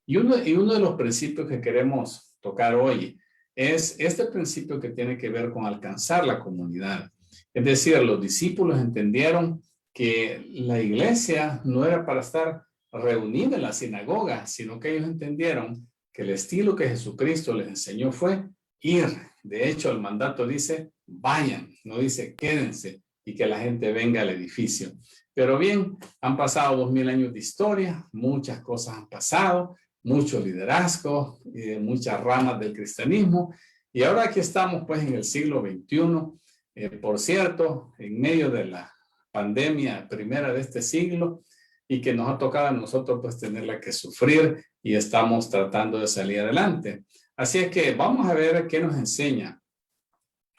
Y uno de los principios que queremos tocar hoy es este principio que tiene que ver con alcanzar la comunidad. Es decir, los discípulos entendieron que la iglesia no era para estar reunida en la sinagoga, sino que ellos entendieron que el estilo que Jesucristo les enseñó fue ir. De hecho, el mandato dice, vayan, no dice quédense y que la gente venga al edificio. Pero bien, han pasado 2000 años de historia, muchas cosas han pasado, mucho liderazgo, muchas ramas del cristianismo, y ahora aquí estamos pues en el siglo XXI, por cierto, en medio de la pandemia primera de este siglo, y que nos ha tocado a nosotros pues tenerla que sufrir, y estamos tratando de salir adelante. Así es que vamos a ver qué nos enseña.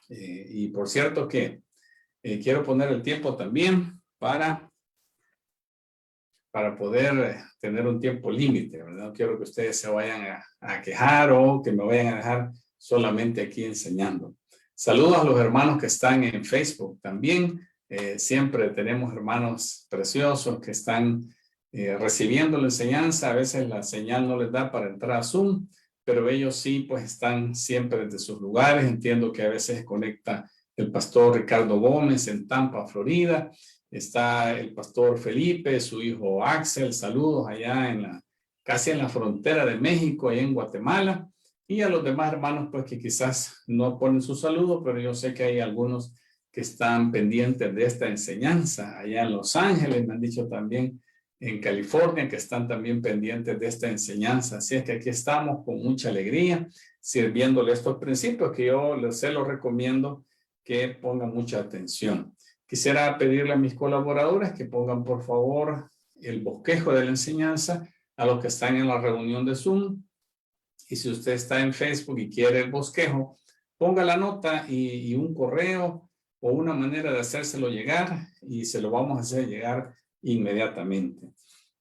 Y por cierto que quiero poner el tiempo también para poder tener un tiempo límite, ¿verdad? No quiero que ustedes se vayan a quejar o que me vayan a dejar solamente aquí enseñando. Saludos a los hermanos que están en Facebook también. Siempre tenemos hermanos preciosos que están recibiendo la enseñanza. A veces la señal no les da para entrar a Zoom, pero ellos sí, pues están siempre desde sus lugares. Entiendo que a veces se conecta el pastor Ricardo Gómez en Tampa, Florida. Está el pastor Felipe, su hijo Axel, saludos allá casi en la frontera de México, allá en Guatemala. Y a los demás hermanos, pues que quizás no ponen su saludo, pero yo sé que hay algunos que están pendientes de esta enseñanza. Allá en Los Ángeles, me han dicho también en California, que están también pendientes de esta enseñanza. Así es que aquí estamos con mucha alegría, sirviéndole estos principios que yo se los recomiendo que pongan mucha atención. Quisiera pedirle a mis colaboradores que pongan por favor el bosquejo de la enseñanza a los que están en la reunión de Zoom. Y si usted está en Facebook y quiere el bosquejo, ponga la nota y un correo o una manera de hacérselo llegar y se lo vamos a hacer llegar inmediatamente.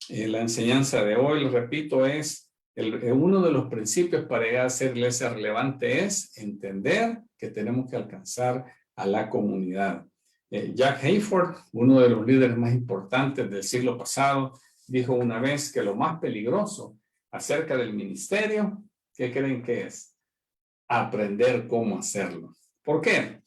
La enseñanza de hoy, lo repito, es uno de los principios para llegar a ser iglesia relevante es entender que tenemos que alcanzar a la comunidad. Jack Hayford, uno de los líderes más importantes del siglo pasado, dijo una vez que lo más peligroso acerca del ministerio, ¿qué creen que es? Aprender cómo hacerlo. ¿Por qué?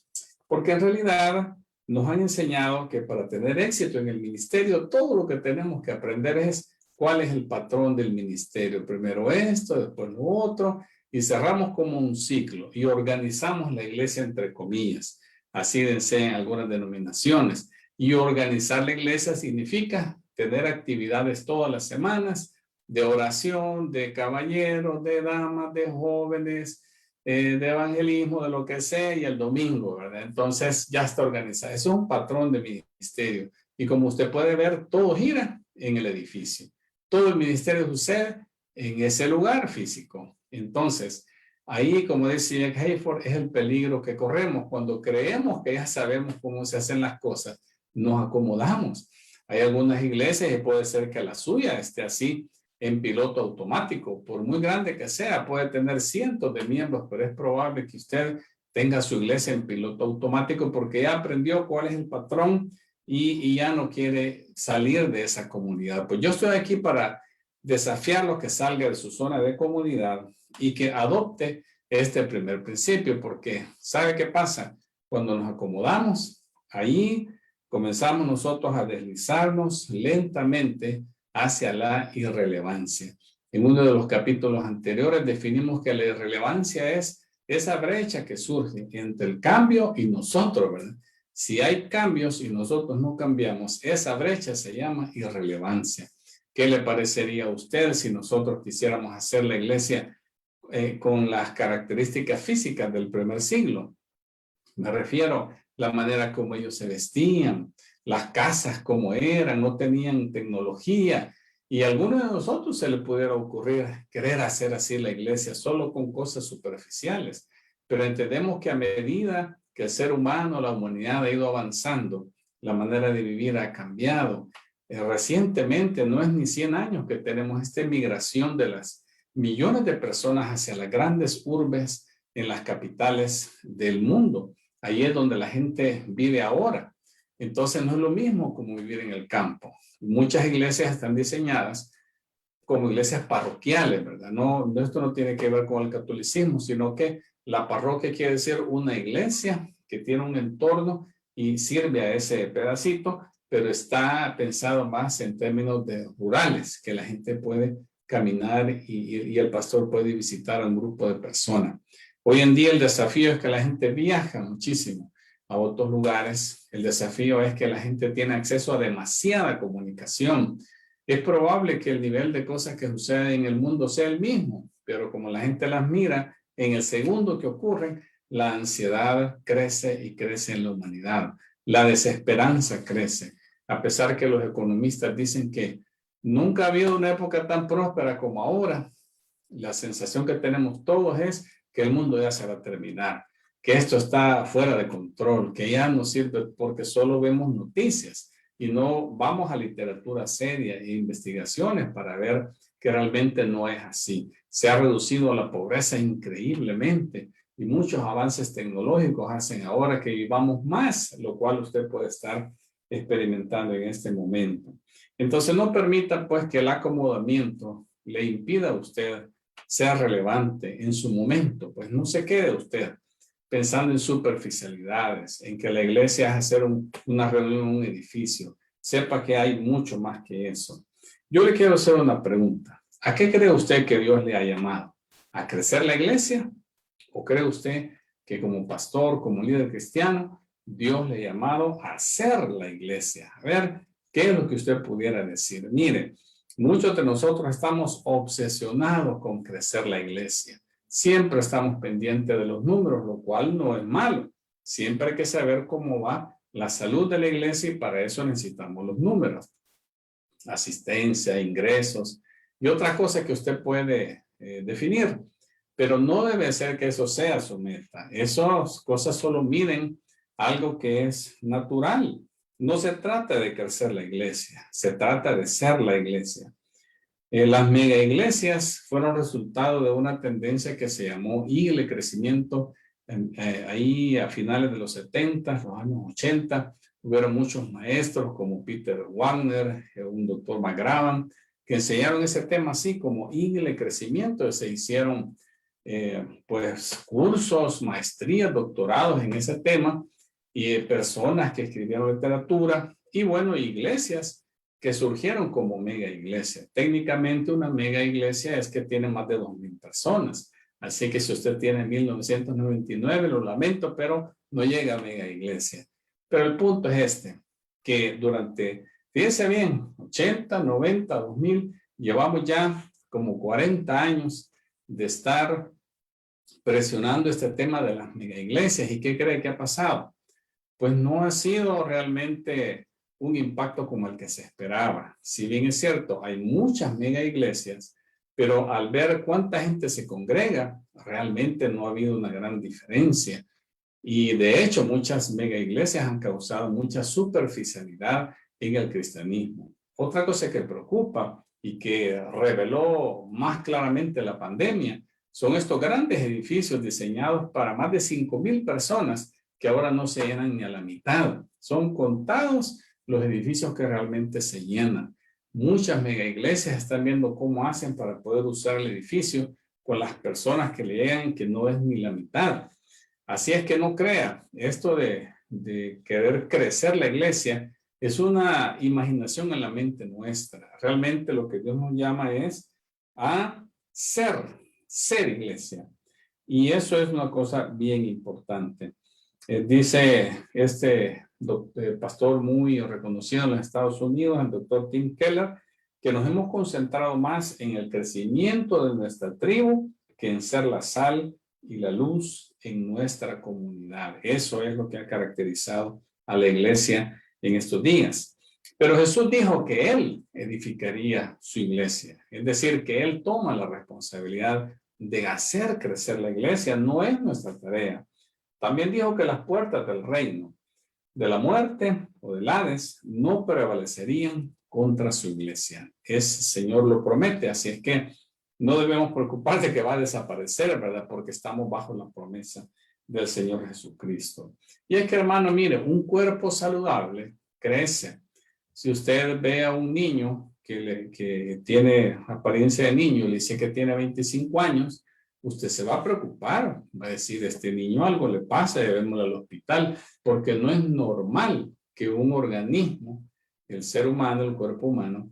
Porque en realidad nos han enseñado que para tener éxito en el ministerio, todo lo que tenemos que aprender es cuál es el patrón del ministerio. Primero esto, después lo otro, y cerramos como un ciclo y organizamos la iglesia entre comillas. Así desean algunas denominaciones. Y organizar la iglesia significa tener actividades todas las semanas de oración, de caballeros, de damas, de jóvenes, de evangelismo, de lo que sea, y el domingo, ¿verdad? Entonces ya está organizado. Eso es un patrón de ministerio. Y como usted puede ver, todo gira en el edificio. Todo el ministerio sucede en ese lugar físico. Entonces, ahí, como decía Jack Hayford, es el peligro que corremos. Cuando creemos que ya sabemos cómo se hacen las cosas, nos acomodamos. Hay algunas iglesias, y puede ser que la suya esté así, en piloto automático. Por muy grande que sea, puede tener cientos de miembros, pero es probable que usted tenga su iglesia en piloto automático porque ya aprendió cuál es el patrón y ya no quiere salir de esa comunidad. Pues yo estoy aquí para desafiarlo que salga de su zona de comodidad y que adopte este primer principio, porque ¿sabe qué pasa? Cuando nos acomodamos, ahí comenzamos nosotros a deslizarnos lentamente hacia la irrelevancia. En uno de los capítulos anteriores definimos que la irrelevancia es esa brecha que surge entre el cambio y nosotros, ¿verdad? Si hay cambios y nosotros no cambiamos, esa brecha se llama irrelevancia. ¿Qué le parecería a usted si nosotros quisiéramos hacer la iglesia con las características físicas del primer siglo? Me refiero a la manera como ellos se vestían, las casas como eran, no tenían tecnología. Y a alguno de nosotros se le pudiera ocurrir querer hacer así la iglesia solo con cosas superficiales. Pero entendemos que a medida que el ser humano, la humanidad ha ido avanzando, la manera de vivir ha cambiado. Recientemente, no es ni 100 años que tenemos esta migración de las millones de personas hacia las grandes urbes en las capitales del mundo. Ahí es donde la gente vive ahora. Entonces no es lo mismo como vivir en el campo. Muchas iglesias están diseñadas como iglesias parroquiales, ¿verdad? No, esto no tiene que ver con el catolicismo, sino que la parroquia quiere decir una iglesia que tiene un entorno y sirve a ese pedacito, pero está pensado más en términos de rurales, que la gente puede caminar y el pastor puede visitar a un grupo de personas. Hoy en día el desafío es que la gente viaja muchísimo a otros lugares. El desafío es que la gente tiene acceso a demasiada comunicación. Es probable que el nivel de cosas que suceden en el mundo sea el mismo, pero como la gente las mira, en el segundo que ocurren, la ansiedad crece y crece en la humanidad. La desesperanza crece, a pesar que los economistas dicen que nunca ha habido una época tan próspera como ahora. La sensación que tenemos todos es que el mundo ya se va a terminar, que esto está fuera de control, que ya no sirve porque solo vemos noticias y no vamos a literatura seria e investigaciones para ver que realmente no es así. Se ha reducido la pobreza increíblemente y muchos avances tecnológicos hacen ahora que vivamos más, lo cual usted puede estar experimentando en este momento. Entonces no permita pues que el acomodamiento le impida a usted ser relevante en su momento, pues no se quede usted pensando en superficialidades, en que la iglesia es hacer una reunión en un edificio. Sepa que hay mucho más que eso. Yo le quiero hacer una pregunta. ¿A qué cree usted que Dios le ha llamado? ¿A crecer la iglesia? ¿O cree usted que como pastor, como líder cristiano, Dios le ha llamado a hacer la iglesia? A ver, ¿qué es lo que usted pudiera decir? Mire, muchos de nosotros estamos obsesionados con crecer la iglesia. Siempre estamos pendientes de los números, lo cual no es malo. Siempre hay que saber cómo va la salud de la iglesia y para eso necesitamos los números. Asistencia, ingresos y otra cosa que usted puede definir. Pero no debe ser que eso sea su meta. Esas cosas solo miden algo que es natural. No se trata de crecer la iglesia, se trata de ser la iglesia. Las mega iglesias fueron resultado de una tendencia que se llamó Igle Crecimiento. Ahí a finales de los 70, los años 80, hubieron muchos maestros como Peter Wagner, un doctor McGravan, que enseñaron ese tema así como Igle Crecimiento. Se hicieron pues cursos, maestrías, doctorados en ese tema y personas que escribieron literatura y bueno, iglesias que surgieron como mega iglesia. Técnicamente una mega iglesia es que tiene más de 2,000 personas. Así que si usted tiene 1999, lo lamento, pero no llega a mega iglesia. Pero el punto es este, que durante, fíjense bien, 80, 90, 2000, llevamos ya como 40 años de estar presionando este tema de las mega iglesias. ¿Y qué cree que ha pasado? Pues no ha sido realmente un impacto como el que se esperaba. Si bien es cierto, hay muchas mega iglesias, pero al ver cuánta gente se congrega, realmente no ha habido una gran diferencia. Y de hecho, muchas mega iglesias han causado mucha superficialidad en el cristianismo. Otra cosa que preocupa y que reveló más claramente la pandemia son estos grandes edificios diseñados para más de 5,000 personas que ahora no se llenan ni a la mitad. Son contados los edificios que realmente se llenan. Muchas mega iglesias están viendo cómo hacen para poder usar el edificio con las personas que le llegan, que no es ni la mitad. Así es que no crea, esto de querer crecer la iglesia es una imaginación en la mente nuestra. Realmente lo que Dios nos llama es a ser iglesia. Y eso es una cosa bien importante. Dice este pastor muy reconocido en los Estados Unidos, el doctor Tim Keller, que nos hemos concentrado más en el crecimiento de nuestra tribu que en ser la sal y la luz en nuestra comunidad. Eso es lo que ha caracterizado a la iglesia en estos días. Pero Jesús dijo que Él edificaría su iglesia, es decir, que Él toma la responsabilidad de hacer crecer la iglesia, no es nuestra tarea. También dijo que las puertas del reino, de la muerte o del Hades, no prevalecerían contra su iglesia. Ese Señor lo promete, así es que no debemos preocupar de que va a desaparecer, ¿verdad? Porque estamos bajo la promesa del Señor Jesucristo. Y es que, hermano, mire, un cuerpo saludable crece. Si usted ve a un niño que tiene apariencia de niño, le dice que tiene 25 años, usted se va a preocupar, va a decir, este niño algo le pasa, llevémoslo al hospital, porque no es normal que un organismo, el ser humano, el cuerpo humano,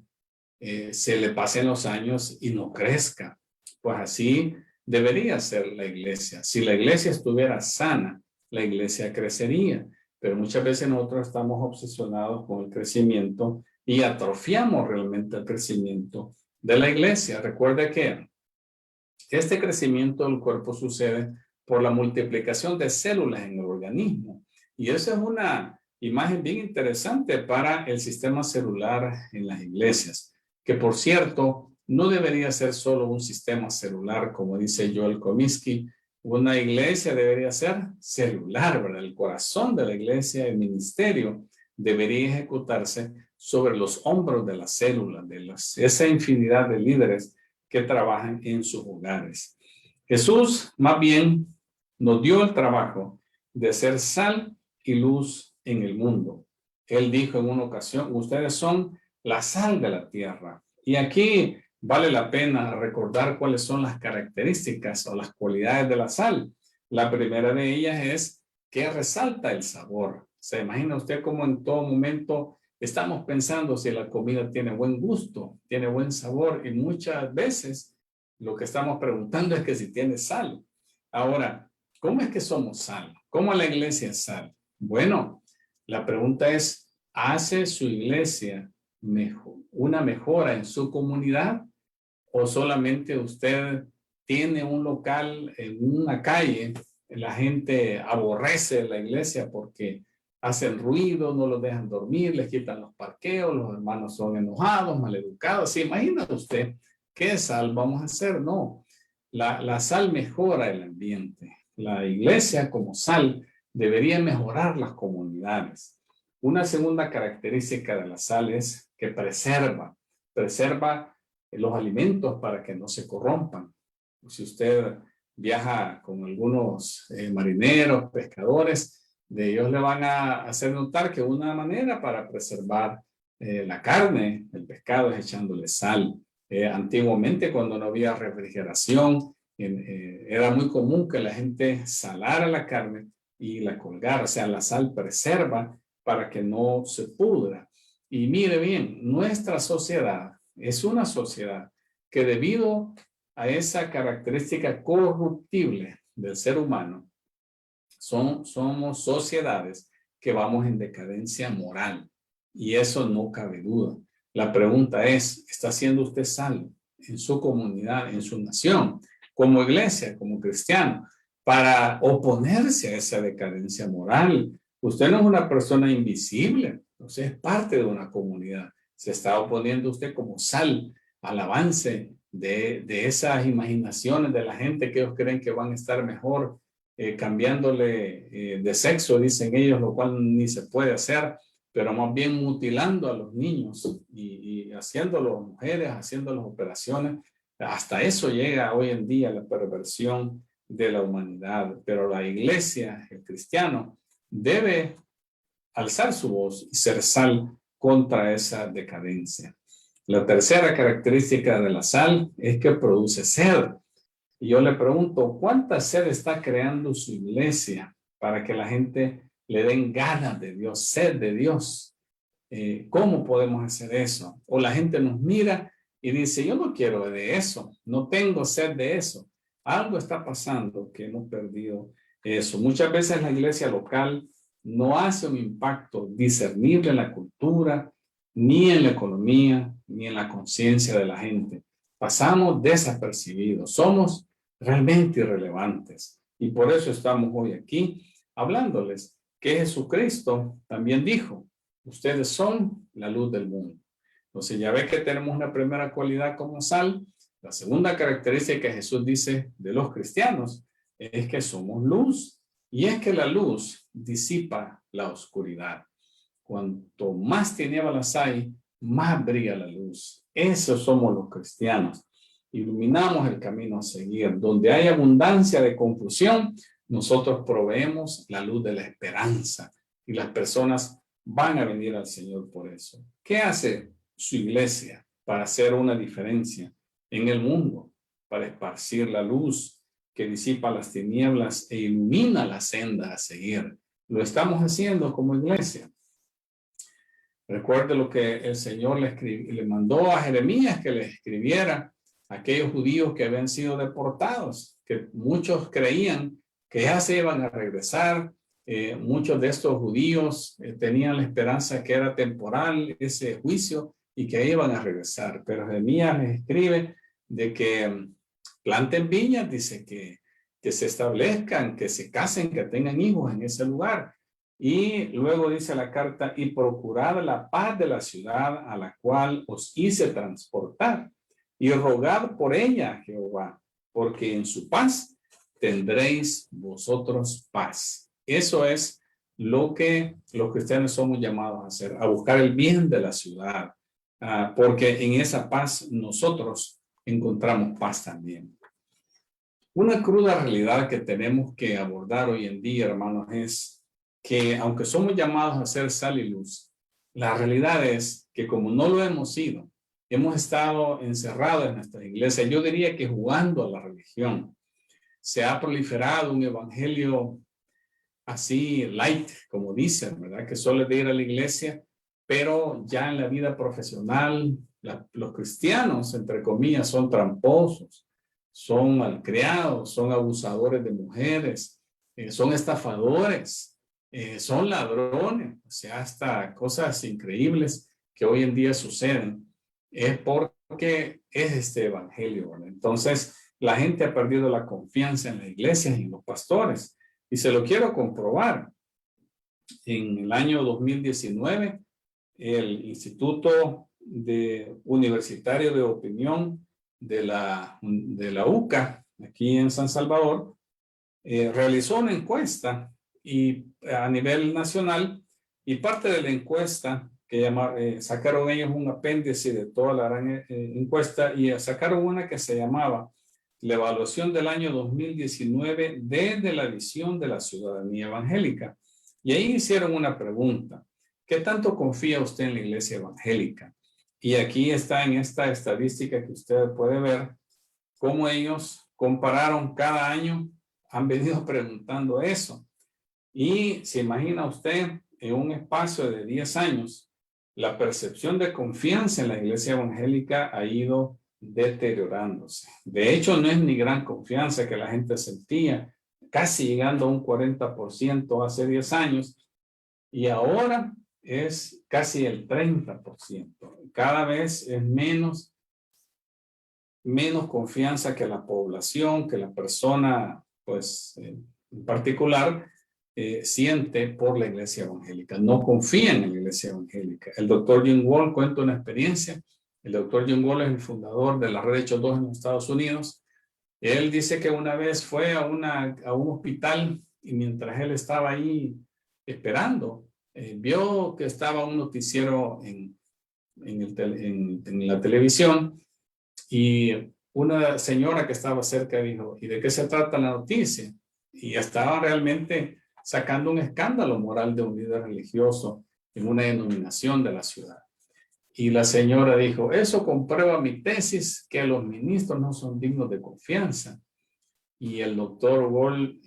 se le pasen los años y no crezca. Pues así debería ser la iglesia. Si la iglesia estuviera sana, la iglesia crecería. Pero muchas veces nosotros estamos obsesionados con el crecimiento y atrofiamos realmente el crecimiento de la iglesia. Recuerde que este crecimiento del cuerpo sucede por la multiplicación de células en el organismo. Y esa es una imagen bien interesante para el sistema celular en las iglesias, que por cierto, no debería ser solo un sistema celular, como dice Joel Comiskey. Una iglesia debería ser celular, ¿verdad? El corazón de la iglesia, el ministerio, debería ejecutarse sobre los hombros de las células, esa infinidad de líderes que trabajan en sus hogares. Jesús más bien nos dio el trabajo de ser sal y luz en el mundo. Él dijo en una ocasión, ustedes son la sal de la tierra. Y aquí vale la pena recordar cuáles son las características o las cualidades de la sal. La primera de ellas es que resalta el sabor. ¿Se imagina usted cómo en todo momento estamos pensando si la comida tiene buen gusto, tiene buen sabor? Y muchas veces lo que estamos preguntando es que si tiene sal. Ahora, ¿cómo es que somos sal? ¿Cómo la iglesia es sal? Bueno, la pregunta es, ¿hace su iglesia una mejora en su comunidad? ¿O solamente usted tiene un local en una calle, la gente aborrece la iglesia porque hacen ruido, no los dejan dormir, les quitan los parqueos, los hermanos son enojados, maleducados? ¿Se imagina usted qué sal vamos a hacer? No, la sal mejora el ambiente. La iglesia como sal debería mejorar las comunidades. Una segunda característica de la sal es que preserva los alimentos para que no se corrompan. Si usted viaja con algunos marineros, pescadores, de ellos le van a hacer notar que una manera para preservar la carne, el pescado, es echándole sal. Antiguamente, cuando no había refrigeración, era muy común que la gente salara la carne y la colgara. O sea, la sal preserva para que no se pudra. Y mire bien, nuestra sociedad es una sociedad que debido a esa característica corruptible del ser humano, somos sociedades que vamos en decadencia moral. Y eso no cabe duda. La pregunta es, ¿está haciendo usted sal en su comunidad, en su nación, como iglesia, como cristiano, para oponerse a esa decadencia moral? Usted no es una persona invisible, usted es parte de una comunidad. Se está oponiendo usted como sal al avance de esas imaginaciones de la gente que ellos creen que van a estar mejor cambiándole de sexo, dicen ellos, lo cual ni se puede hacer, pero más bien mutilando a los niños y haciéndolos mujeres, haciéndolos operaciones. Hasta eso llega hoy en día la perversión de la humanidad. Pero la iglesia, el cristiano, debe alzar su voz y ser sal contra esa decadencia. La tercera característica de la sal es que produce sed. Y yo le pregunto, ¿cuánta sed está creando su iglesia para que la gente le den ganas de Dios, sed de Dios? ¿Cómo podemos hacer eso? O la gente nos mira y dice, yo no quiero de eso, no tengo sed de eso. Algo está pasando que hemos perdido eso. Muchas veces la iglesia local no hace un impacto discernible en la cultura, ni en la economía, ni en la conciencia de la gente. Pasamos desapercibidos, somos realmente irrelevantes. Y por eso estamos hoy aquí hablándoles que Jesucristo también dijo, ustedes son la luz del mundo. Entonces ya ve que tenemos una primera cualidad como sal. La segunda característica que Jesús dice de los cristianos es que somos luz. Y es que la luz disipa la oscuridad. Cuanto más tinieblas hay, más brilla la luz. Esos somos los cristianos. Iluminamos el camino a seguir. Donde hay abundancia de confusión, nosotros proveemos la luz de la esperanza. Y las personas van a venir al Señor por eso. ¿Qué hace su iglesia para hacer una diferencia en el mundo, para esparcir la luz que disipa las tinieblas e ilumina la senda a seguir. Lo estamos haciendo como iglesia. Recuerde lo que el Señor le mandó a Jeremías que le escribiera a aquellos judíos que habían sido deportados, que muchos creían que ya se iban a regresar. Muchos de estos judíos tenían la esperanza que era temporal ese juicio y que iban a regresar. Pero Jeremías les escribe de que planten viñas, dice que se establezcan, que se casen, que tengan hijos en ese lugar. Y luego dice la carta, y procurad la paz de la ciudad a la cual os hice transportar, y rogad por ella, Jehová, porque en su paz tendréis vosotros paz. Eso es lo que los cristianos somos llamados a hacer, a buscar el bien de la ciudad, porque en esa paz nosotros encontramos paz también. Una cruda realidad que tenemos que abordar hoy en día, hermanos, es que aunque somos llamados a ser sal y luz, la realidad es que como no lo hemos sido, hemos estado encerrados en nuestra iglesia, yo diría que jugando a la religión. Se ha proliferado un evangelio así light, como dicen, ¿verdad? Que solo es de ir a la iglesia, pero ya en la vida profesional, los cristianos, entre comillas, son tramposos, son malcriados, son abusadores de mujeres, son estafadores, son ladrones, o sea, hasta cosas increíbles que hoy en día suceden, es porque es este evangelio, ¿verdad? Entonces, la gente ha perdido la confianza en la iglesia y en los pastores, y se lo quiero comprobar. En el año 2019, el Instituto Universitario de Opinión de la UCA, aquí en San Salvador, realizó una encuesta y a nivel nacional, y parte de la encuesta que sacaron ellos un apéndice de toda la gran encuesta y sacaron una que se llamaba la evaluación del año 2019 desde la visión de la ciudadanía evangélica. Y ahí hicieron una pregunta: ¿qué tanto confía usted en la iglesia evangélica? Y aquí está en esta estadística que usted puede ver cómo ellos compararon cada año, han venido preguntando eso. Y se imagina usted, en un espacio de 10 años, la percepción de confianza en la iglesia evangélica ha ido deteriorándose. De hecho, no es ni gran confianza que la gente sentía, casi llegando a un 40% hace 10 años, y ahora es casi el 30%. Cada vez es menos confianza que la población, que la persona, pues, en particular, siente por la iglesia evangélica. No confían en la iglesia evangélica. El doctor Jim Wall cuenta una experiencia. El doctor Jim Wall es el fundador de la red de Hechos 2 en los Estados Unidos. Él dice que una vez fue a un hospital y mientras él estaba ahí esperando, vio que estaba un noticiero en la televisión y una señora que estaba cerca dijo: ¿y de qué se trata la noticia? Y estaba realmente sacando un escándalo moral de un líder religioso en una denominación de la ciudad. Y la señora dijo: eso comprueba mi tesis que los ministros no son dignos de confianza. Y el doctor Wall,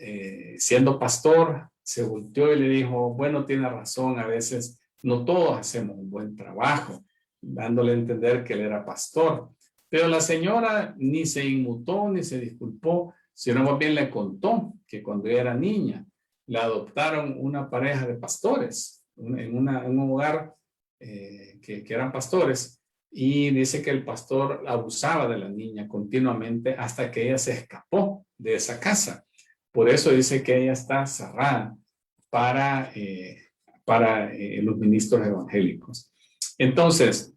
siendo pastor, se volteó y le dijo: bueno, tiene razón, a veces no todos hacemos un buen trabajo, dándole a entender que él era pastor. Pero la señora ni se inmutó ni se disculpó, sino más bien le contó que cuando ella era niña, la adoptaron una pareja de pastores en un hogar que eran pastores, y dice que el pastor abusaba de la niña continuamente hasta que ella se escapó de esa casa. Por eso dice que ella está cerrada para los ministros evangélicos. Entonces,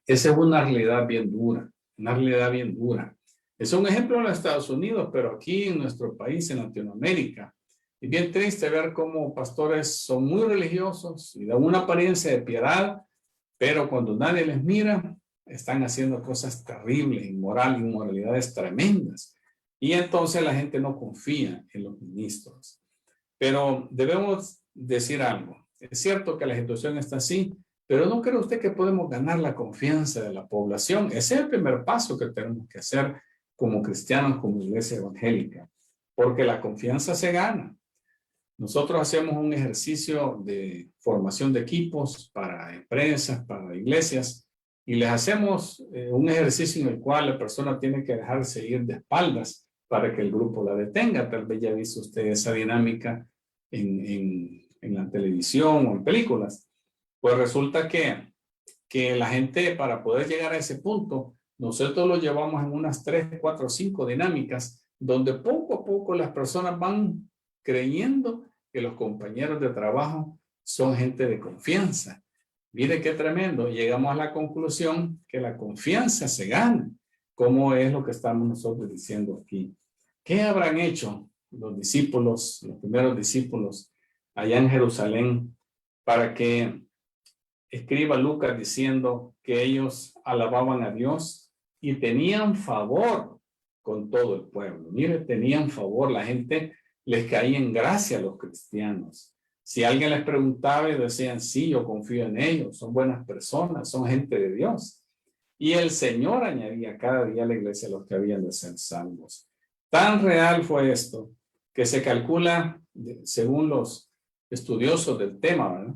esa es una realidad bien dura, una realidad bien dura. Es un ejemplo en los Estados Unidos, pero aquí en nuestro país, en Latinoamérica, es bien triste ver cómo pastores son muy religiosos y dan una apariencia de piedad, pero cuando nadie les mira, están haciendo cosas terribles, inmoralidades tremendas. Y entonces la gente no confía en los ministros. Pero debemos decir algo. Es cierto que la situación está así, Pero ¿no cree usted que podemos ganar la confianza de la población? Ese es el primer paso que tenemos que hacer como cristianos, como iglesia evangélica, porque la confianza se gana. Nosotros hacemos un ejercicio de formación de equipos para empresas, para iglesias, y les hacemos un ejercicio en el cual la persona tiene que dejarse ir de espaldas para que el grupo la detenga. Tal vez ya ha visto usted esa dinámica en la televisión o en películas. Pues resulta que la gente, para poder llegar a ese punto, nosotros lo llevamos en unas 3, 4, 5 dinámicas, donde poco a poco las personas van creyendo que los compañeros de trabajo son gente de confianza. Mire qué tremendo. Llegamos a la conclusión que la confianza se gana. ¿Cómo es lo que estamos nosotros diciendo aquí? ¿Qué habrán hecho los discípulos, los primeros discípulos allá en Jerusalén, para que escriba Lucas diciendo que ellos alababan a Dios y tenían favor con todo el pueblo? Mire, tenían favor, la gente les caía en gracia a los cristianos. Si alguien les preguntaba y decían, sí, yo confío en ellos, son buenas personas, son gente de Dios. Y el Señor añadía cada día a la iglesia a los que habían de ser salvos. Tan real fue esto que se calcula, según los estudiosos del tema, ¿verdad?,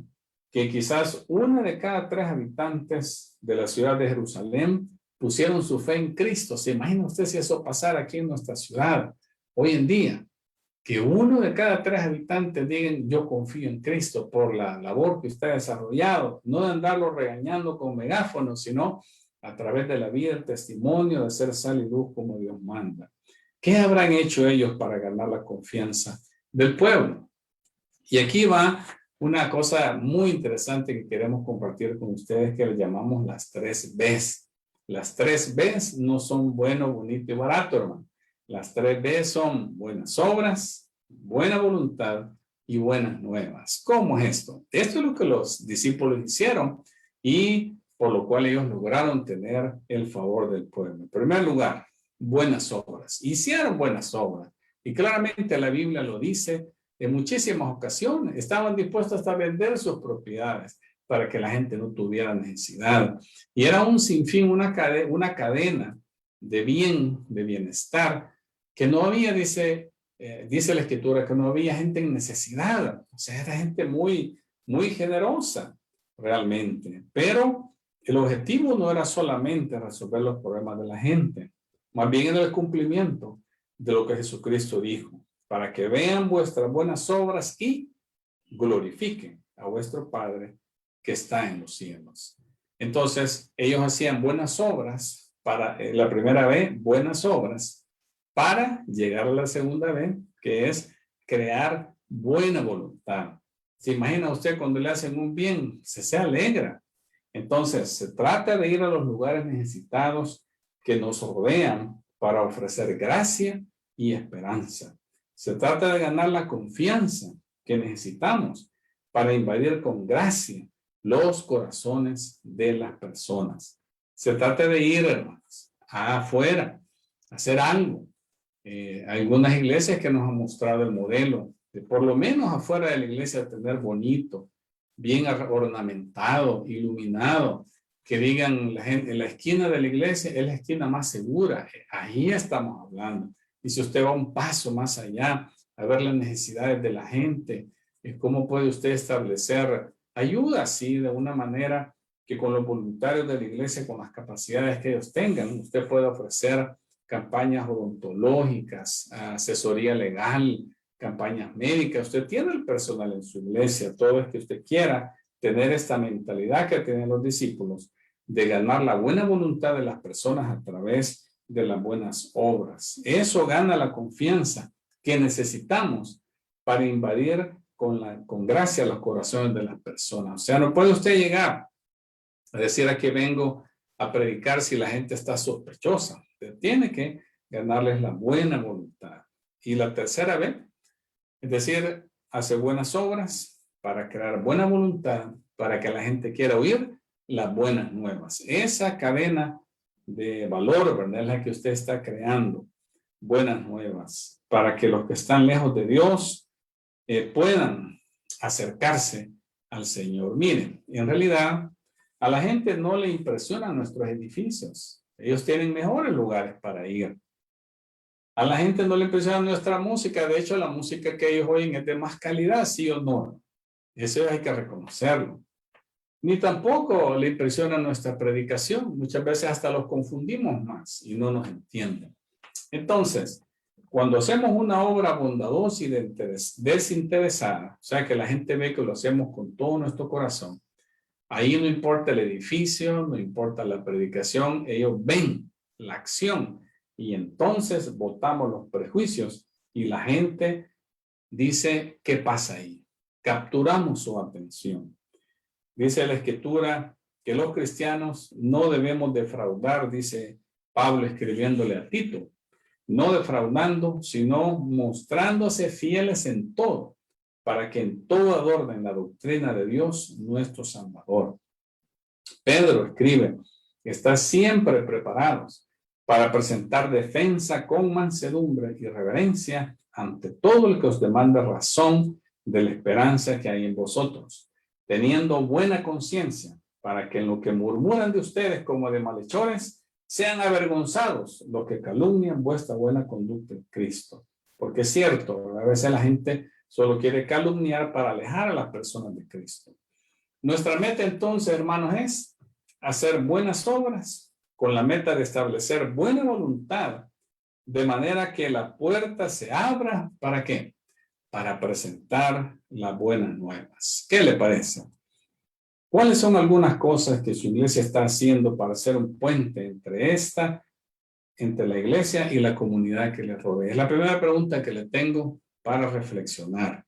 que quizás 1 de cada 3 habitantes de la ciudad de Jerusalén pusieron su fe en Cristo. ¿Se imagina usted si eso pasara aquí en nuestra ciudad hoy en día? Que 1 de cada 3 habitantes digan, yo confío en Cristo por la labor que usted ha desarrollado, no de andarlo regañando con megáfonos, sino a través de la vida, el testimonio de ser sal y luz como Dios manda. ¿Qué habrán hecho ellos para ganar la confianza del pueblo? Y aquí va una cosa muy interesante que queremos compartir con ustedes, que le llamamos las 3 Bs. Las 3 Bs no son bueno, bonito y barato, hermano. Las 3 Bs son buenas obras, buena voluntad y buenas nuevas. ¿Cómo es esto? Esto es lo que los discípulos hicieron y por lo cual ellos lograron tener el favor del pueblo. En primer lugar, buenas obras. Hicieron buenas obras. Y claramente la Biblia lo dice. En muchísimas ocasiones estaban dispuestos hasta a vender sus propiedades para que la gente no tuviera necesidad. Y era un sinfín, una cadena de bien, de bienestar, que no había, dice la Escritura, que no había gente en necesidad. O sea, era gente muy, muy generosa realmente. Pero el objetivo no era solamente resolver los problemas de la gente, más bien era el cumplimiento de lo que Jesucristo dijo, para que vean vuestras buenas obras y glorifiquen a vuestro Padre que está en los cielos. Entonces, ellos hacían buenas obras para la primera vez, buenas obras, para llegar a la segunda vez, que es crear buena voluntad. ¿Se imagina usted cuando le hacen un bien? Se alegra. Entonces, se trata de ir a los lugares necesitados que nos rodean para ofrecer gracia y esperanza. Se trata de ganar la confianza que necesitamos para invadir con gracia los corazones de las personas. Se trata de ir, hermanos, afuera, hacer algo. Hay algunas iglesias que nos han mostrado el modelo de por lo menos afuera de la iglesia tener bonito, bien ornamentado, iluminado, que digan la gente, en la esquina de la iglesia es la esquina más segura. Ahí estamos hablando. Y si usted va un paso más allá, a ver las necesidades de la gente, cómo puede usted establecer ayuda, sí, de una manera que con los voluntarios de la iglesia, con las capacidades que ellos tengan, usted puede ofrecer campañas odontológicas, asesoría legal, campañas médicas. Usted tiene el personal en su iglesia, todo es que usted quiera tener esta mentalidad que tienen los discípulos de ganar la buena voluntad de las personas a través de las buenas obras. Eso gana la confianza que necesitamos para invadir con gracia los corazones de las personas. O sea, no puede usted llegar a decir aquí vengo a predicar si la gente está sospechosa. Usted tiene que ganarles la buena voluntad. Y la tercera vez, es decir, hace buenas obras para crear buena voluntad, para que la gente quiera oír las buenas nuevas. Esa cadena de valor, ¿verdad?, es la que usted está creando. Buenas nuevas, para que los que están lejos de Dios puedan acercarse al Señor. Miren, en realidad, A la gente no le impresionan nuestros edificios. Ellos tienen mejores lugares para ir. A la gente no le impresiona nuestra música. De hecho, la música que ellos oyen es de más calidad, sí o no. Eso hay que reconocerlo. Ni tampoco le impresiona nuestra predicación. Muchas veces hasta los confundimos más y no nos entienden. Entonces, cuando hacemos una obra bondadosa y desinteresada, o sea que la gente ve que lo hacemos con todo nuestro corazón, ahí no importa el edificio, no importa la predicación, ellos ven la acción y entonces botamos los prejuicios y la gente dice, ¿qué pasa ahí? Capturamos su atención. Dice la Escritura que los cristianos no debemos defraudar, dice Pablo escribiéndole a Tito, no defraudando, sino mostrándose fieles en todo, para que en todo adornen la doctrina de Dios, nuestro Salvador. Pedro escribe, está siempre preparados para presentar defensa con mansedumbre y reverencia ante todo el que os demanda razón de la esperanza que hay en vosotros, teniendo buena conciencia, para que en lo que murmuran de ustedes como de malhechores, sean avergonzados los que calumnian vuestra buena conducta en Cristo. Porque es cierto, a veces la gente solo quiere calumniar para alejar a las personas de Cristo. Nuestra meta entonces, hermanos, es hacer buenas obras con la meta de establecer buena voluntad, de manera que la puerta se abra, ¿para qué? Para presentar las buenas nuevas. ¿Qué le parece? ¿Cuáles son algunas cosas que su iglesia está haciendo para hacer un puente entre la iglesia y la comunidad que le rodea? Es la primera pregunta que le tengo para reflexionar.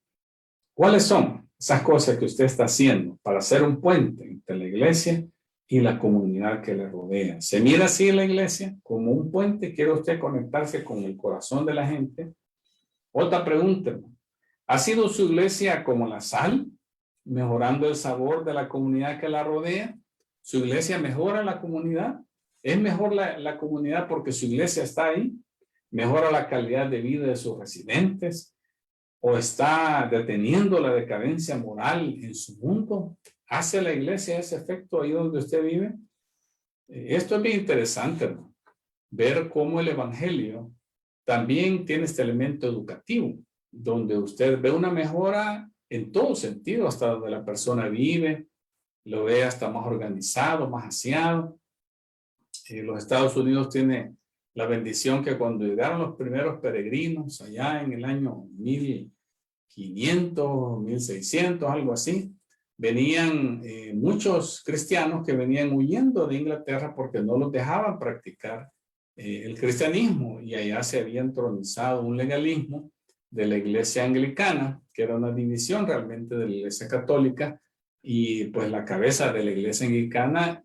¿Cuáles son esas cosas que usted está haciendo para hacer un puente entre la iglesia y la comunidad que le rodea? ¿Se mira así la iglesia como un puente? ¿Quiere usted conectarse con el corazón de la gente? Otra pregunta. ¿Ha sido su iglesia como la sal, mejorando el sabor de la comunidad que la rodea? ¿Su iglesia mejora la comunidad? ¿Es mejor la comunidad porque su iglesia está ahí? ¿Mejora la calidad de vida de sus residentes? ¿O está deteniendo la decadencia moral en su mundo? ¿Hace la iglesia ese efecto ahí donde usted vive? Esto es bien interesante, ¿no? Ver cómo el evangelio también tiene este elemento educativo, donde usted ve una mejora en todo sentido, hasta donde la persona vive, lo ve hasta más organizado, más aseado. Los Estados Unidos tiene la bendición que cuando llegaron los primeros peregrinos, allá en el año 1500, 1600, algo así, venían muchos cristianos que venían huyendo de Inglaterra porque no los dejaban practicar el cristianismo, y allá se había entronizado un legalismo de la iglesia anglicana, que era una división realmente de la iglesia católica, y pues la cabeza de la iglesia anglicana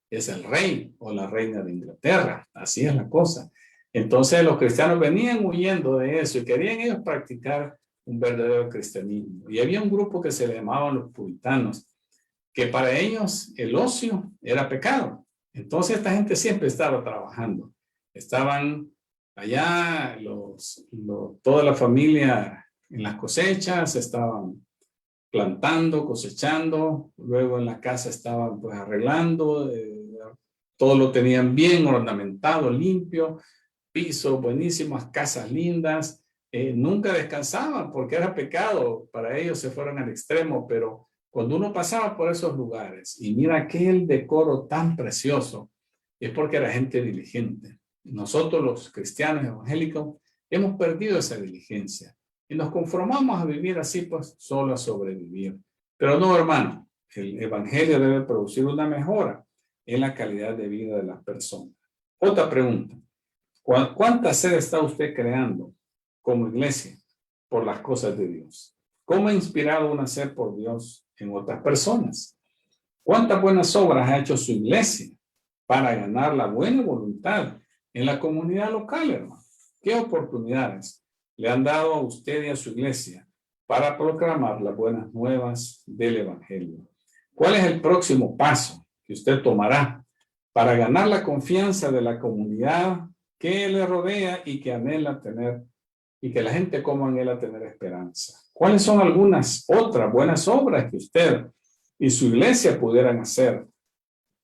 es el rey o la reina de Inglaterra. Así es la cosa. Entonces los cristianos venían huyendo de eso y querían ellos practicar un verdadero cristianismo. Y había un grupo que se le llamaban los puritanos, que para ellos el ocio era pecado. Entonces esta gente siempre estaba trabajando. Estaban allá toda la familia en las cosechas, estaban plantando, cosechando, luego en la casa estaban pues arreglando, todo lo tenían bien ornamentado, limpio, piso, buenísimas, casas lindas, nunca descansaban porque era pecado, para ellos se fueron al extremo, pero cuando uno pasaba por esos lugares y mira aquel decoro tan precioso, es porque era gente diligente. Nosotros los cristianos evangélicos hemos perdido esa diligencia y nos conformamos a vivir así, pues solo a sobrevivir. Pero no, hermano, el evangelio debe producir una mejora en la calidad de vida de las personas. Otra pregunta. ¿Cuánta sed está usted creando como iglesia por las cosas de Dios? ¿Cómo ha inspirado una sed por Dios en otras personas? ¿Cuántas buenas obras ha hecho su iglesia para ganar la buena voluntad en la comunidad local, hermano? ¿Qué oportunidades le han dado a usted y a su iglesia para proclamar las buenas nuevas del evangelio? ¿Cuál es el próximo paso que usted tomará para ganar la confianza de la comunidad que le rodea y que anhela tener, y que la gente como anhela tener esperanza? ¿Cuáles son algunas otras buenas obras que usted y su iglesia pudieran hacer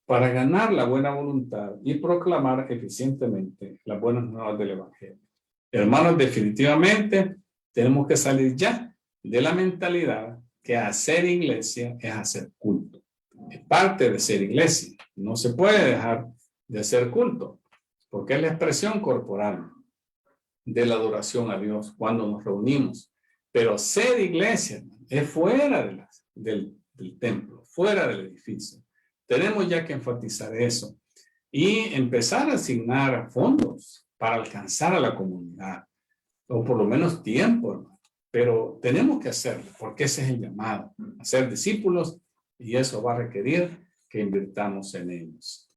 para ganar la buena voluntad y proclamar eficientemente las buenas nuevas del Evangelio. Hermanos, definitivamente tenemos que salir ya de la mentalidad que hacer iglesia es hacer culto. Es parte de ser iglesia. No se puede dejar de hacer culto, porque es la expresión corporal de la adoración a Dios cuando nos reunimos. Pero ser iglesia es fuera del templo, fuera del edificio. Tenemos ya que enfatizar eso y empezar a asignar fondos para alcanzar a la comunidad, o por lo menos tiempo, hermano. Pero tenemos que hacerlo, porque ese es el llamado, hacer discípulos, y eso va a requerir que invirtamos en ellos.